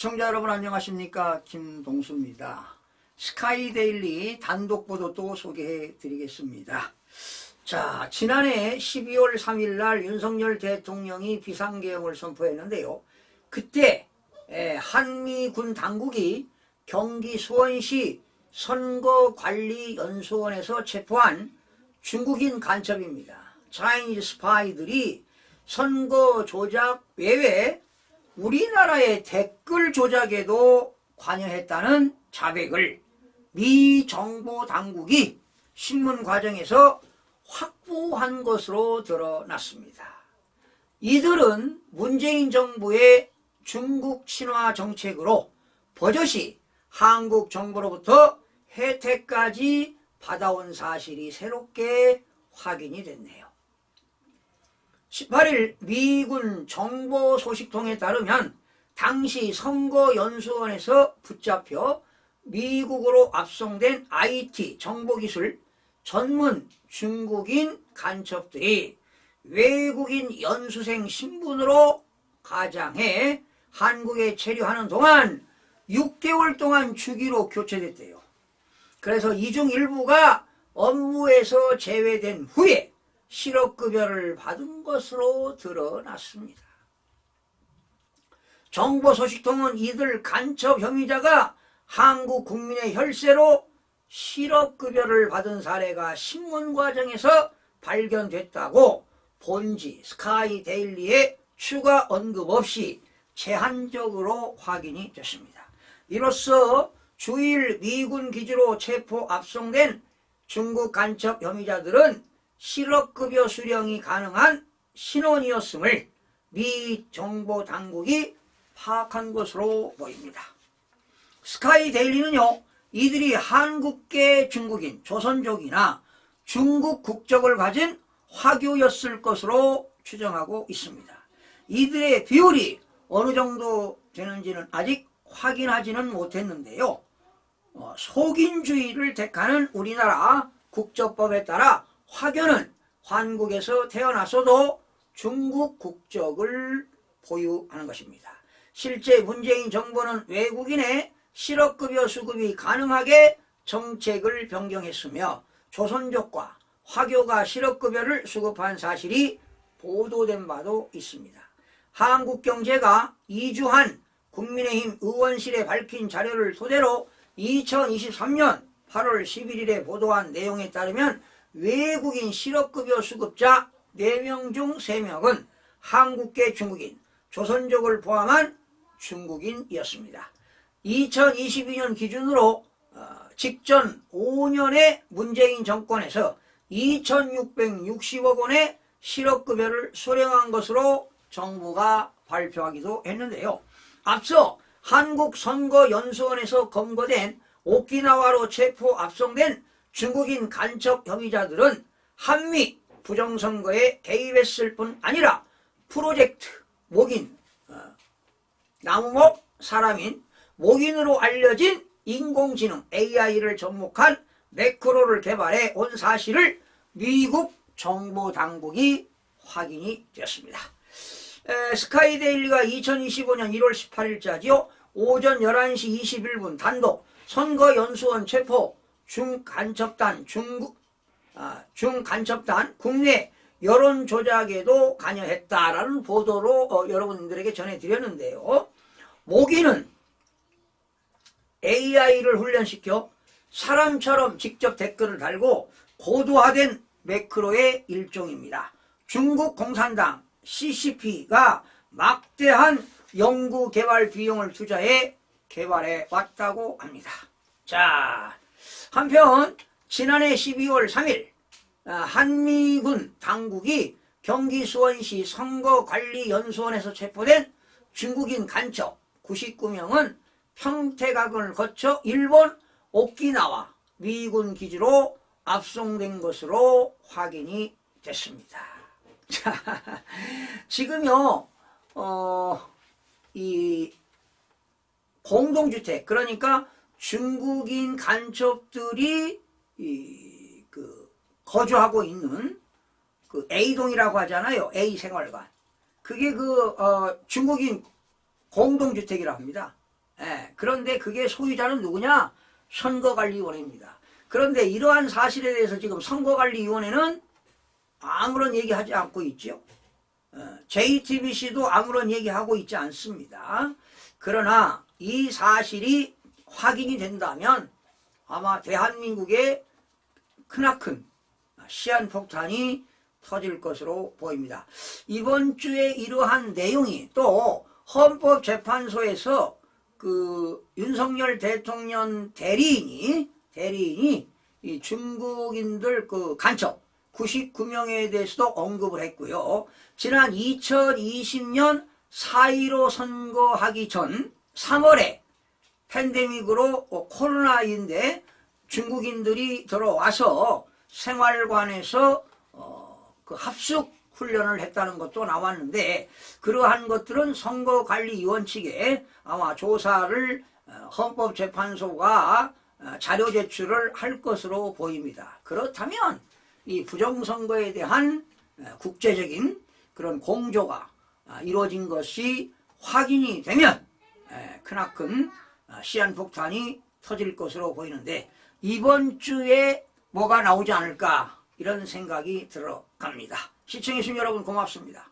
시청자 여러분 안녕하십니까? 김동수입니다. 스카이데일리 단독 보도 또 소개해 드리겠습니다. 자, 지난해 12월 3일 날 윤석열 대통령이 비상계엄을 선포했는데요. 그때 한미군 당국이 경기 수원시 선거관리연수원에서 체포한 중국인 간첩입니다. 차이니즈 스파이들이 선거 조작 외에 우리나라의 댓글 조작에도 관여했다는 자백을 미 정보 당국이 신문 과정에서 확보한 것으로 드러났습니다. 이들은 문재인 정부의 중국 친화 정책으로 버젓이 한국 정부로부터 혜택까지 받아온 사실이 새롭게 확인이 됐네요. 18일 미군 정보 소식통에 따르면 당시 선거연수원에서 붙잡혀 미국으로 압송된 IT 정보기술 전문 중국인 간첩들이 외국인 연수생 신분으로 가장해 한국에 체류하는 동안 6개월 동안 주기로 교체됐대요. 그래서 이 중 일부가 업무에서 제외된 후에 실업급여를 받은 것으로 드러났습니다. 정보소식통은 이들 간첩 혐의자가 한국 국민의 혈세로 실업급여를 받은 사례가 신문 과정에서 발견됐다고 본지 스카이데일리에 추가 언급 없이 제한적으로 확인이 됐습니다. 이로써 주일 미군 기지로 체포 압송된 중국 간첩 혐의자들은 실업급여 수령이 가능한 신원이었음을 미 정보 당국이 파악한 것으로 보입니다. 스카이데일리는요, 이들이 한국계 중국인, 조선족이나 중국 국적을 가진 화교였을 것으로 추정하고 있습니다. 이들의 비율이 어느 정도 되는지는 아직 확인하지는 못했는데요. 속인주의를 택하는 우리나라 국적법에 따라 화교는 한국에서 태어났어도 중국 국적을 보유하는 것입니다. 실제 문재인 정부는 외국인의 실업급여 수급이 가능하게 정책을 변경했으며 조선족과 화교가 실업급여를 수급한 사실이 보도된 바도 있습니다. 한국경제가 이주한 국민의힘 의원실에 밝힌 자료를 토대로 2023년 8월 11일에 보도한 내용에 따르면 외국인 실업급여 수급자 4명 중 3명은 한국계 중국인, 조선족을 포함한 중국인이었습니다. 2022년 기준으로 직전 5년의 문재인 정권에서 2,660억 원의 실업급여를 수령한 것으로 정부가 발표하기도 했는데요. 앞서 한국선거연수원에서 검거된 오키나와로 체포 압송된 중국인 간첩 혐의자들은 한미 부정선거에 개입했을 뿐 아니라 프로젝트 목인, 나무목 사람인 목인으로 알려진 인공지능 AI를 접목한 매크로를 개발해 온 사실을 미국 정보당국이 확인이 되었습니다. 스카이데일리가 2025년 1월 18일자지요. 오전 11시 21분 단독 선거연수원 체포 중간첩단 국내 여론조작에도 관여했다라는 보도로 여러분들에게 전해드렸는데요. 모기는 AI를 훈련시켜 사람처럼 직접 댓글을 달고 고도화된 매크로의 일종입니다. 중국 공산당 CCP가 막대한 연구개발 비용을 투자해 개발해 왔다고 합니다. 자, 한편 지난해 12월 3일 한미군 당국이 경기 수원시 선거관리연수원에서 체포된 중국인 간첩 99명은 평택학원을 거쳐 일본 오키나와 미군 기지로 압송된 것으로 확인이 됐습니다. 자, 지금요, 이 공동주택, 그러니까 중국인 간첩들이 거주하고 있는 그 A동이라고 하잖아요. A생활관. 그게 중국인 공동주택이라고 합니다. 그런데 그게 소유자는 누구냐? 선거관리위원회입니다. 그런데 이러한 사실에 대해서 지금 선거관리위원회는 아무런 얘기하지 않고 있죠. JTBC도 아무런 얘기하고 있지 않습니다. 그러나 이 사실이 확인이 된다면 아마 대한민국에 크나큰 시한폭탄이 터질 것으로 보입니다. 이번 주에 이러한 내용이 또 헌법재판소에서 그 윤석열 대통령 대리인이 이 중국인들 그 간첩 99명에 대해서도 언급을 했고요. 지난 2020년 4.15 선거하기 전 3월에 팬데믹으로 코로나인데 중국인들이 들어와서 생활관에서 그 합숙 훈련을 했다는 것도 나왔는데 그러한 것들은 선거관리위원 측에 아마 조사를 헌법재판소가 자료 제출을 할 것으로 보입니다. 그렇다면 이 부정선거에 대한 국제적인 그런 공조가 이루어진 것이 확인이 되면 크나큰 시한폭탄이 터질 것으로 보이는데 이번 주에 뭐가 나오지 않을까 이런 생각이 들어갑니다. 시청해주신 여러분 고맙습니다.